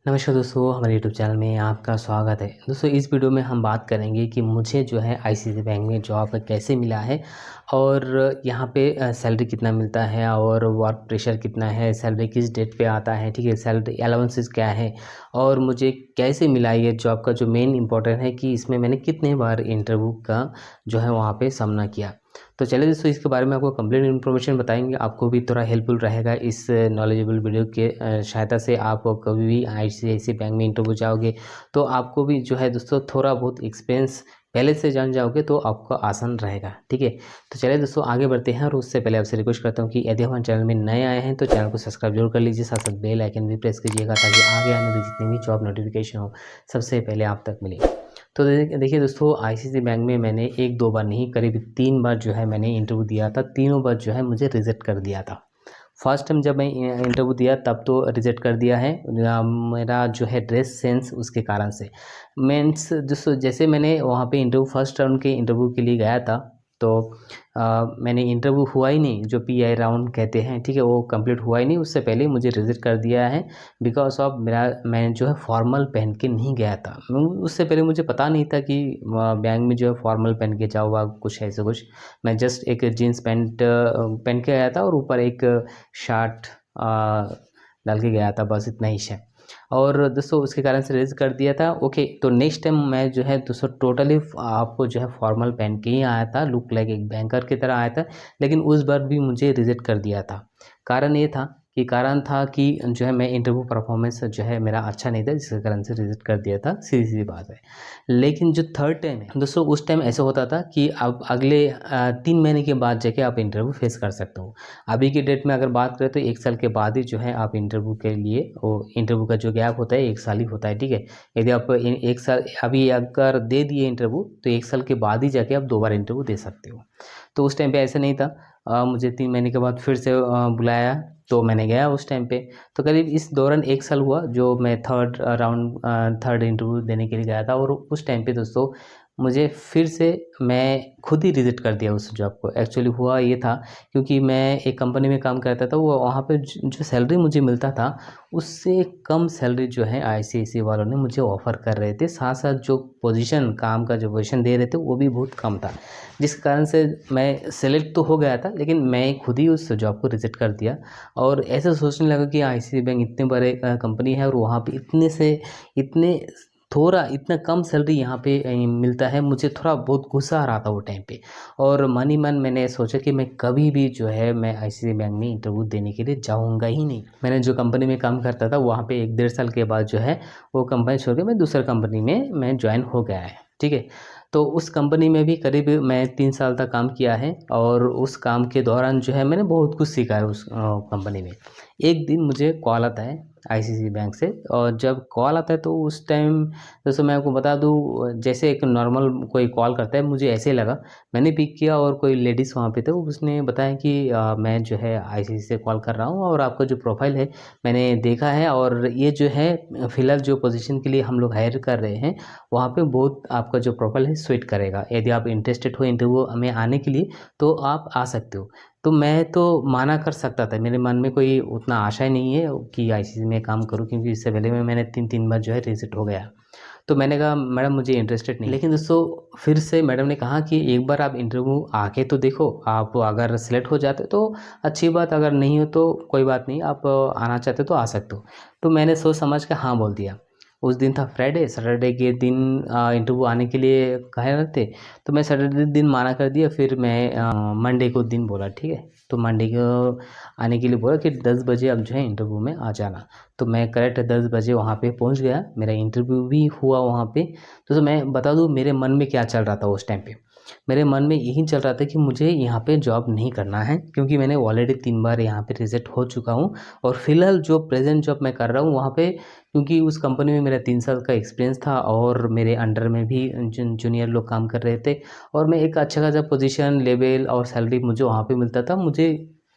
नमस्कार दोस्तों, हमारे यूट्यूब चैनल में आपका स्वागत है। दोस्तों, इस वीडियो में हम बात करेंगे कि मुझे जो है आईसीआईसीआई बैंक में जॉब कैसे मिला है और यहाँ पे सैलरी कितना मिलता है और वर्क प्रेशर कितना है, सैलरी किस डेट पे आता है, ठीक है, सैलरी अलाउंसेस क्या है और मुझे कैसे मिला ये जॉब का जो मेन इम्पोर्टेंट है कि इसमें मैंने कितने बार इंटरव्यू का जो है वहाँ पे सामना किया। तो चलिए दोस्तों, इसके बारे में आपको कंप्लीट इन्फॉर्मेशन बताएंगे। आपको भी थोड़ा हेल्पफुल रहेगा इस नॉलेजेबल वीडियो के सहायता से। आप कभी भी आईसीआईसीआई बैंक में इंटरव्यू जाओगे तो आपको भी जो है दोस्तों थोड़ा बहुत एक्सपीरियंस पहले से जान जाओगे तो आपको आसान रहेगा, ठीक है। तो चलिए दोस्तों, आगे बढ़ते हैं और उससे पहले आपसे रिक्वेस्ट करता हूँ कि यदि हमारे चैनल में नए आए हैं तो चैनल को सब्सक्राइब जरूर कर लीजिए, साथ साथ बेल आइकन भी प्रेस कीजिएगा ताकि आगे आने वाली जितनी भी जॉब नोटिफिकेशन हो सबसे पहले आप तक मिले। तो देखिए दोस्तों, आईसीआईसीआई बैंक में मैंने 1-2 बार नहीं, करीब 3 बार जो है मैंने इंटरव्यू दिया था। तीनों बार जो है मुझे रिजेक्ट कर दिया था। फर्स्ट टाइम जब मैं इंटरव्यू दिया तब तो रिजेक्ट कर दिया है मेरा जो है ड्रेस सेंस उसके कारण से। मीन्स दोस्तों, जैसे मैंने वहाँ पे इंटरव्यू फर्स्ट राउंड के इंटरव्यू के लिए गया था तो मैंने इंटरव्यू हुआ ही नहीं, जो पीआई राउंड कहते हैं, ठीक है, वो कंप्लीट हुआ ही नहीं, उससे पहले मुझे रिजेक्ट कर दिया है बिकॉज ऑफ मैं जो है फॉर्मल पहन के नहीं गया था। उससे पहले मुझे पता नहीं था कि बैंक में जो है फॉर्मल पहन के जाऊँगा, कुछ ऐसे कुछ। मैं जस्ट एक जीन्स पैंट पहन के गया था और ऊपर एक शर्ट डाल के गया था, बस इतना ही है। और दोस्तों उसके कारण से रेज कर दिया था। ओके, तो नेक्स्ट टाइम मैं जो है दोस्तों टोटली आपको जो है फॉर्मल पहन के ही आया था, लुक लाइक एक बैंकर की तरह आया था, लेकिन उस बार भी मुझे रिजेक्ट कर दिया था। कारण था कि जो है मैं इंटरव्यू परफॉर्मेंस जो है मेरा अच्छा नहीं था, जिसके कारण से रिजेक्ट कर दिया था, सीधी सी बात है। लेकिन जो थर्ड टाइम है दोस्तों, उस टाइम ऐसा होता था कि अब अगले 3 महीने के बाद जाके आप इंटरव्यू फेस कर सकते हो। अभी की डेट में अगर बात करें तो 1 साल के बाद ही जो है आप इंटरव्यू के लिए, वो इंटरव्यू का जो गैप होता है 1 साल ही होता है, ठीक है। यदि आप 1 साल अभी अगर दे दिए इंटरव्यू तो 1 साल के बाद ही जाके आप 2 बार इंटरव्यू दे सकते हो। तो उस टाइम पे ऐसा नहीं था। मुझे 3 महीने के बाद फिर से बुलाया तो मैंने गया उस टाइम पे। तो करीब इस दौरान 1 साल हुआ जो मैं थर्ड इंटरव्यू देने के लिए गया था। और उस टाइम पे दोस्तों मुझे फिर से मैं खुद ही रिजेक्ट कर दिया उस जॉब को। एक्चुअली हुआ ये था क्योंकि मैं एक कंपनी में काम करता था, वो वहाँ पे जो सैलरी मुझे मिलता था उससे कम सैलरी जो है आईसीआईसीआई वालों ने मुझे ऑफ़र कर रहे थे। साथ साथ जो पोजीशन, काम का जो पोजीशन दे रहे थे वो भी बहुत कम था, जिस कारण से मैं सेलेक्ट तो हो गया था लेकिन मैं खुद ही उस जॉब को रिजेक्ट कर दिया। और ऐसे सोचने लगा कि आईसीआईसीआई बैंक इतने बड़े कंपनी है और वहाँ पे इतना कम सैलरी यहाँ पे मिलता है। मुझे थोड़ा बहुत गुस्सा आ रहा था वो टाइम पे और मन ही मन मैंने सोचा कि मैं कभी भी जो है मैं आईसीआईसीआई बैंक में इंटरव्यू देने के लिए जाऊँगा ही नहीं। मैंने जो कंपनी में काम करता था वहाँ पे 1-1.5 साल के बाद जो है वो कंपनी छोड़ के मैं दूसरा कंपनी में मैं ज्वाइन हो गया है, ठीक है। तो उस कंपनी में भी करीब मैं 3 साल तक काम किया है और उस काम के दौरान जो है मैंने बहुत कुछ सीखा है उस कंपनी में। एक दिन मुझे कॉल आता है आईसीआईसीआई बैंक से, और जब कॉल आता है तो उस टाइम जैसे मैं आपको बता दूं, जैसे एक नॉर्मल कोई कॉल करता है मुझे ऐसे लगा। मैंने पिक किया और कोई लेडीज़ वहाँ पे थे, उसने बताया कि मैं जो है आईसीआईसीआई से कॉल कर रहा हूँ और आपका जो प्रोफाइल है मैंने देखा है और ये जो है फ़िलहाल जो पोजीशन के लिए हम लोग हायर कर रहे हैं वहाँ पे बहुत आपका जो प्रोफाइल है सूट करेगा। यदि आप इंटरेस्टेड हो इंटरव्यू में आने के लिए तो आप आ सकते हो। तो मैं तो माना कर सकता था, मेरे मन में कोई उतना आशा ही नहीं है कि आईसीआईसीआई में काम करूं, क्योंकि इससे पहले में मैंने 3 बार जो है रिजेक्ट हो गया। तो मैंने कहा मैडम मुझे इंटरेस्टेड नहीं। लेकिन दोस्तों फिर से मैडम ने कहा कि एक बार आप इंटरव्यू आके तो देखो, आप अगर सिलेक्ट हो जाते तो अच्छी बात, अगर नहीं हो तो कोई बात नहीं, आप आना चाहते तो आ सकते हो। तो मैंने सोच समझ के हाँ बोल दिया। उस दिन था फ्राइडे, सैटरडे के दिन इंटरव्यू आने के लिए कहे रहते, तो मैं सैटरडे दिन माना कर दिया। फिर मैं मंडे को दिन बोला, ठीक है। तो मंडे को आने के लिए बोला कि 10 बजे अब जो है इंटरव्यू में आ जाना। तो मैं करेक्ट 10 बजे वहाँ पे पहुँच गया, मेरा इंटरव्यू भी हुआ वहाँ पे। तो मैं बता दूँ मेरे मन में क्या चल रहा था उस टाइम पे। मेरे मन में यही चल रहा था कि मुझे यहाँ पे जॉब नहीं करना है, क्योंकि मैंने ऑलरेडी 3 बार यहाँ पे रिजेक्ट हो चुका हूँ। और फिलहाल जो प्रेजेंट जॉब मैं कर रहा हूँ वहाँ पे, क्योंकि उस कंपनी में मेरा 3 साल का एक्सपीरियंस था और मेरे अंडर में भी जूनियर लोग काम कर रहे थे और मैं एक अच्छा खासा पोजीशन, लेवल और सैलरी मुझे वहाँ पे मिलता था। मुझे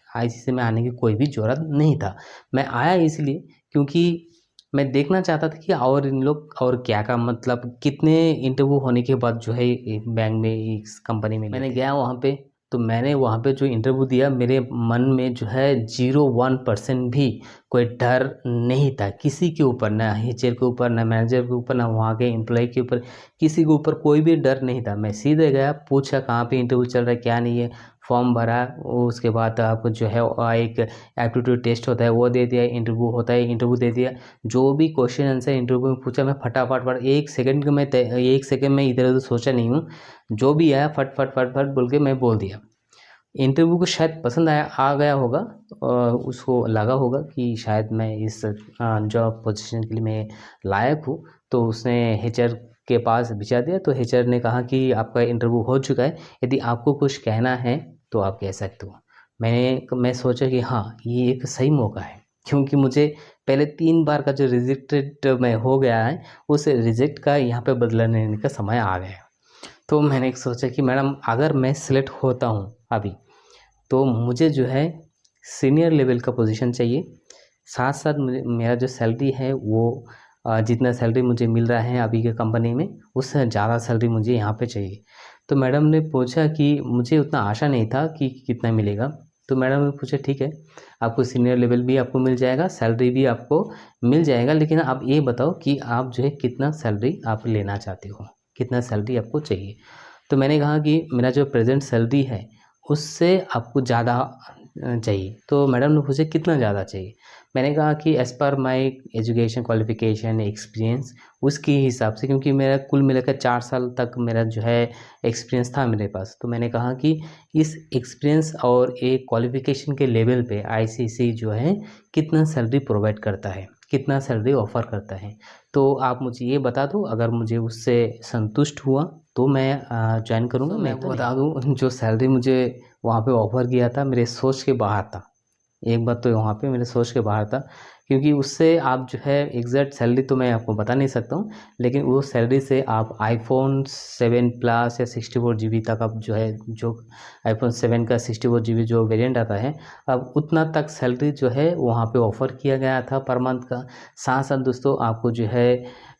आईसीआईसीआई में आने की कोई भी ज़रूरत नहीं था। मैं आया इसलिए क्योंकि मैं देखना चाहता था कि और इन लोग और क्या का मतलब कितने इंटरव्यू होने के बाद जो है बैंक में, इस कंपनी में मैंने गया वहाँ पे। तो मैंने वहाँ पे जो इंटरव्यू दिया, मेरे मन में जो है 0-1% भी कोई डर नहीं था किसी के ऊपर, ना एचआर के ऊपर, ना मैनेजर के ऊपर, ना वहाँ के एम्प्लॉय के ऊपर, किसी के ऊपर कोई भी डर नहीं था। मैं सीधे गया, पूछा कहाँ पे इंटरव्यू चल रहा है, क्या नहीं है, फॉर्म भरा, उसके बाद आपको जो है एक एप्टीट्यूड टेस्ट होता है वो दे दिया, इंटरव्यू होता है इंटरव्यू दे दिया। जो भी क्वेश्चन आंसर इंटरव्यू में पूछा मैं फटाफट 1 सेकंड में इधर उधर सोचा नहीं हूँ, जो भी आया फट फट फट फट बोल के मैं बोल दिया। इंटरव्यू को शायद पसंद आ गया होगा, उसको लगा होगा कि शायद मैं इस जॉब पोजीशन के लिए मैं लायक हूँ, तो उसने एचआर के पास भिजा दिया। तो एचआर ने कहा कि आपका इंटरव्यू हो चुका है, यदि आपको कुछ कहना है तो आप कह सकते हो। मैं सोचा कि हाँ, ये एक सही मौका है, क्योंकि मुझे पहले 3 बार का जो रिजेक्टेड मैं हो गया है, उस रिजेक्ट का यहाँ पे बदला लेने का समय आ गया। तो मैंने एक सोचा कि मैडम अगर मैं सिलेक्ट होता हूँ अभी, तो मुझे जो है सीनियर लेवल का पोजीशन चाहिए, साथ साथ मुझे मेरा जो सैलरी है वो जितना सैलरी मुझे मिल रहा है अभी के कंपनी में, उससे ज़्यादा सैलरी मुझे यहाँ पे चाहिए। तो मैडम ने पूछा कि मुझे उतना आशा नहीं था कि कितना मिलेगा। तो मैडम ने पूछा ठीक है, आपको सीनियर लेवल भी आपको मिल जाएगा, सैलरी भी आपको मिल जाएगा, लेकिन आप ये बताओ कि आप जो है कितना सैलरी आप लेना चाहते हो, कितना सैलरी आपको चाहिए। तो मैंने कहा कि मेरा जो प्रेजेंट सैलरी है उससे आपको ज़्यादा चाहिए। तो मैडम ने पूछा कितना ज़्यादा चाहिए। मैंने कहा कि as per my education qualification experience, उसके हिसाब से, क्योंकि मेरा कुल मिलाकर 4 साल तक मेरा जो है एक्सपीरियंस था मेरे पास। तो मैंने कहा कि इस एक्सपीरियंस और एक क्वालिफ़िकेशन के लेवल पे आईसीसी जो है कितना सैलरी प्रोवाइड करता है, कितना सैलरी ऑफ़र करता है, तो आप मुझे ये बता दो। अगर मुझे उससे संतुष्ट हुआ तो मैं ज्वाइन करूँगा। मैं आपको बता दूँ, जो सैलरी मुझे वहाँ पे ऑफ़र किया था मेरे सोच के बाहर था। एक बात तो वहाँ पे मेरे सोच के बाहर था, क्योंकि उससे आप जो है एग्जैक्ट सैलरी तो मैं आपको बता नहीं सकता हूँ, लेकिन वो सैलरी से आप आईफोन 7 प्लस या 64 GB तक आप जो है, जो आईफोन 7 का 64 GB जो वेरिएंट आता है, अब उतना तक सैलरी जो है वहाँ पे ऑफ़र किया गया था पर मंथ का। साथ साथ दोस्तों आपको जो है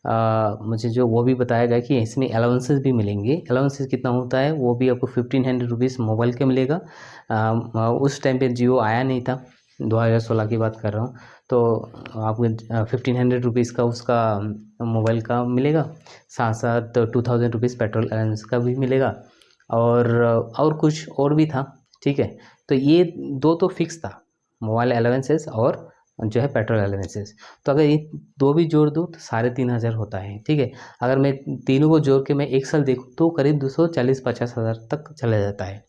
मुझे जो वो भी बताया गया कि इसमें अलाउंसेस भी मिलेंगे। अलाउंसेस कितना होता है वो भी आपको 1500 रुपीज़ मोबाइल के मिलेगा। उस टाइम पे जियो आया नहीं था, 2016 की बात कर रहा हूँ। तो आपको 1500 रुपीज़ का उसका मोबाइल का मिलेगा, साथ साथ 2000 रुपीज़ पेट्रोल अलाउंस का भी मिलेगा, और कुछ और भी था। ठीक है, तो ये 2 तो फिक्स था, मोबाइल अलाउंसेस और जो है पेट्रोल अलाउंसेस। तो अगर ये 2 भी जोड़ दूँ तो 3500 होता है। ठीक है, अगर मैं तीनों को जोड़ के मैं एक साल देखूँ तो करीब 240-50 हज़ार तक चला जाता है।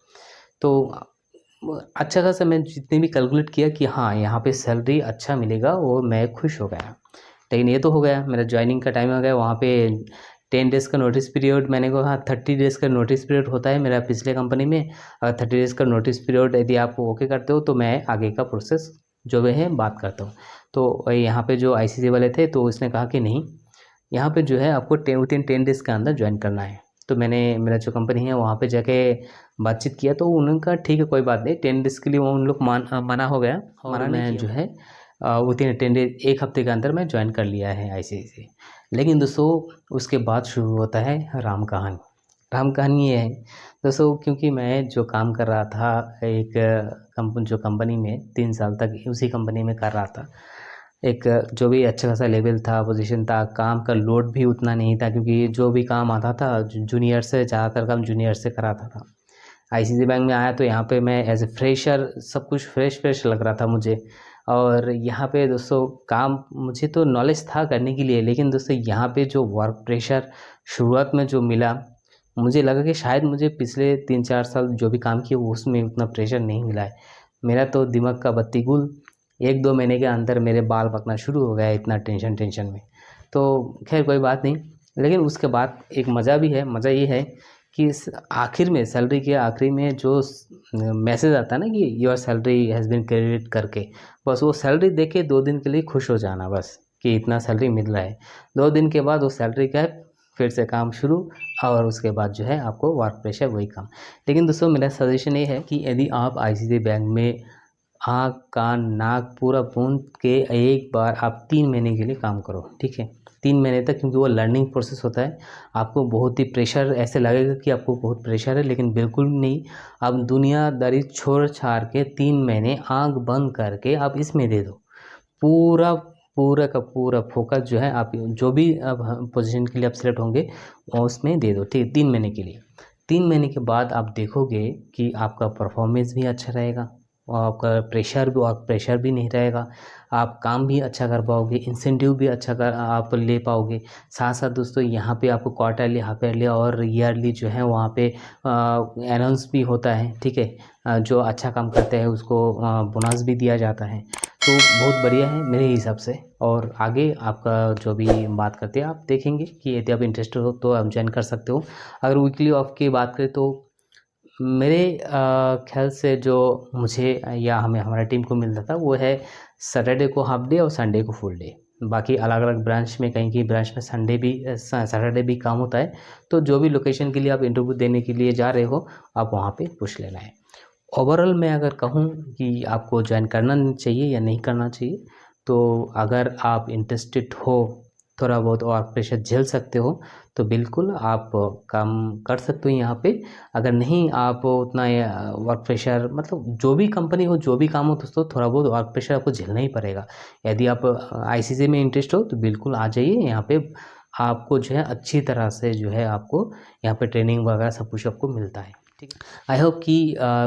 तो अच्छा खासा मैं जितने भी कैलकुलेट किया कि हाँ, यहाँ पे सैलरी अच्छा मिलेगा और मैं खुश हो गया। लेकिन ये तो हो गया, मेरा जॉइनिंग का टाइम आ गया। वहाँ पे 10 डेज़ का नोटिस पीरियड, मैंने कहा 30 डेज़ का नोटिस पीरियड होता है मेरा पिछले कंपनी में। अगर 30 डेज़ का नोटिस पीरियड यदि आप ओके करते हो तो मैं आगे का प्रोसेस जो भी है बात करता हूँ। तो यहाँ पे जो आईसीसी वाले थे तो उसने कहा कि नहीं, यहाँ पे जो है आपको विथिन 10 डेज़ के अंदर ज्वाइन करना है। तो मैंने मेरा जो कंपनी है वहाँ पे जाके बातचीत किया, तो उन्होंने कहा ठीक है कोई बात नहीं, 10 डेज़ के लिए वो उन लोग मना हो गया, और मैं जो है विथिन 10 डेज, 1 हफ्ते के अंदर मैं ज्वाइन कर लिया है आईसीसी। लेकिन दोस्तों उसके बाद शुरू होता है राम कहानी। राम कहानी ये है दोस्तों, क्योंकि मैं जो काम कर रहा था एक जो कंपनी में 3 साल तक उसी कंपनी में कर रहा था, एक जो भी अच्छा खासा लेवल था, पोजीशन था, काम का लोड भी उतना नहीं था, क्योंकि जो भी काम आता था जूनियर से, ज़्यादातर काम जूनियर से कराता था। आईसीसी बैंक में आया तो यहाँ पे मैं एज ए फ्रेशर, सब कुछ फ्रेश लग रहा था मुझे। और यहाँ पे दोस्तों काम मुझे तो नॉलेज था करने के लिए, लेकिन दोस्तों यहाँ पे जो वर्क प्रेशर शुरुआत में जो मिला, मुझे लगा कि शायद मुझे पिछले 3-4 साल जो भी काम किया उसमें उतना प्रेशर नहीं मिला है। मेरा तो दिमाग का बत्ती गुल, 1-2 महीने के अंदर मेरे बाल पकना शुरू हो गया इतना टेंशन में। तो खैर कोई बात नहीं, लेकिन उसके बाद एक मज़ा भी है। मज़ा ये है कि आखिर में, सैलरी के आखिरी में जो मैसेज आता है ना कि your salary has been credit करके, बस वो सैलरी देख के 2 दिन के लिए खुश हो जाना बस, कि इतना सैलरी मिल रहा है। 2 दिन के बाद वो सैलरी का फिर से काम शुरू, और उसके बाद जो है आपको वर्क प्रेशर वही काम। लेकिन दोस्तों मेरा सजेशन ये है कि यदि आप आईसीसी बैंक में आँख कान नाक पूरा बूंद के एक बार आप 3 महीने के लिए काम करो, ठीक है। 3 महीने तक, क्योंकि वो लर्निंग प्रोसेस होता है। आपको बहुत ही प्रेशर ऐसे लगेगा कि आपको बहुत प्रेशर है, लेकिन बिल्कुल नहीं। आप दुनियादारी छोड़ छाड़ के 3 महीने आँख बंद करके आप इसमें दे दो। पूरा पूरा का पूरा फोकस जो है आप जो भी अब पोजीशन के लिए आप सेलेक्ट होंगे उसमें दे दो, ठीक है, 3 महीने के लिए। 3 महीने के बाद आप देखोगे कि आपका परफॉर्मेंस भी अच्छा रहेगा और आपका प्रेशर भी नहीं रहेगा। आप काम भी अच्छा कर पाओगे, इंसेंटिव भी अच्छा कर आप ले पाओगे। साथ साथ दोस्तों यहाँ पे आपको क्वार्टरली, हाफ ईयरली और ईयरली जो है वहाँ पे अनाउंस भी होता है, ठीक है। जो अच्छा काम करते हैं उसको बोनस भी दिया जाता है। तो बहुत बढ़िया है मेरे हिसाब से। और आगे आपका जो भी बात करते हैं आप देखेंगे कि यदि आप इंटरेस्टेड हो तो आप ज्वाइन कर सकते हो। अगर वीकली ऑफ की बात करें तो मेरे ख्याल से जो मुझे या हमें हमारी टीम को मिलता था वो है सैटरडे को हाफ डे और संडे को फुल डे। बाकी अलग अलग ब्रांच में, कहीं की ब्रांच में संडे भी सैटरडे भी काम होता है। तो जो भी लोकेशन के लिए आप इंटरव्यू देने के लिए जा रहे हो आप वहाँ पे पूछ लेना है। ओवरऑल मैं अगर कहूँ कि आपको ज्वाइन करना चाहिए या नहीं करना चाहिए, तो अगर आप इंटरेस्टेड हो, थोड़ा बहुत और प्रेशर झेल सकते हो, तो बिल्कुल आप काम कर सकते हो यहाँ पे। अगर नहीं आप उतना वर्क प्रेशर, मतलब जो भी कंपनी हो जो भी काम हो दोस्तों, थोड़ा बहुत वर्क प्रेशर आपको झेलना ही पड़ेगा। यदि आप आईसीसी में इंटरेस्ट हो तो बिल्कुल आ जाइए यहाँ पे। आपको जो है अच्छी तरह से जो है आपको यहाँ पे ट्रेनिंग वगैरह सब कुछ आपको मिलता है, ठीक है। आई होप कि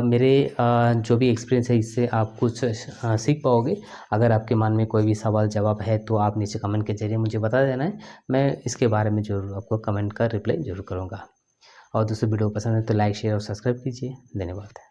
मेरे जो भी एक्सपीरियंस है इससे आप कुछ सीख पाओगे। अगर आपके मन में कोई भी सवाल जवाब है तो आप नीचे कमेंट के ज़रिए मुझे बता देना है। मैं इसके बारे में ज़रूर आपको कमेंट का रिप्लाई ज़रूर करूँगा। और दोस्तों वीडियो पसंद है तो लाइक शेयर और सब्सक्राइब कीजिए। धन्यवाद।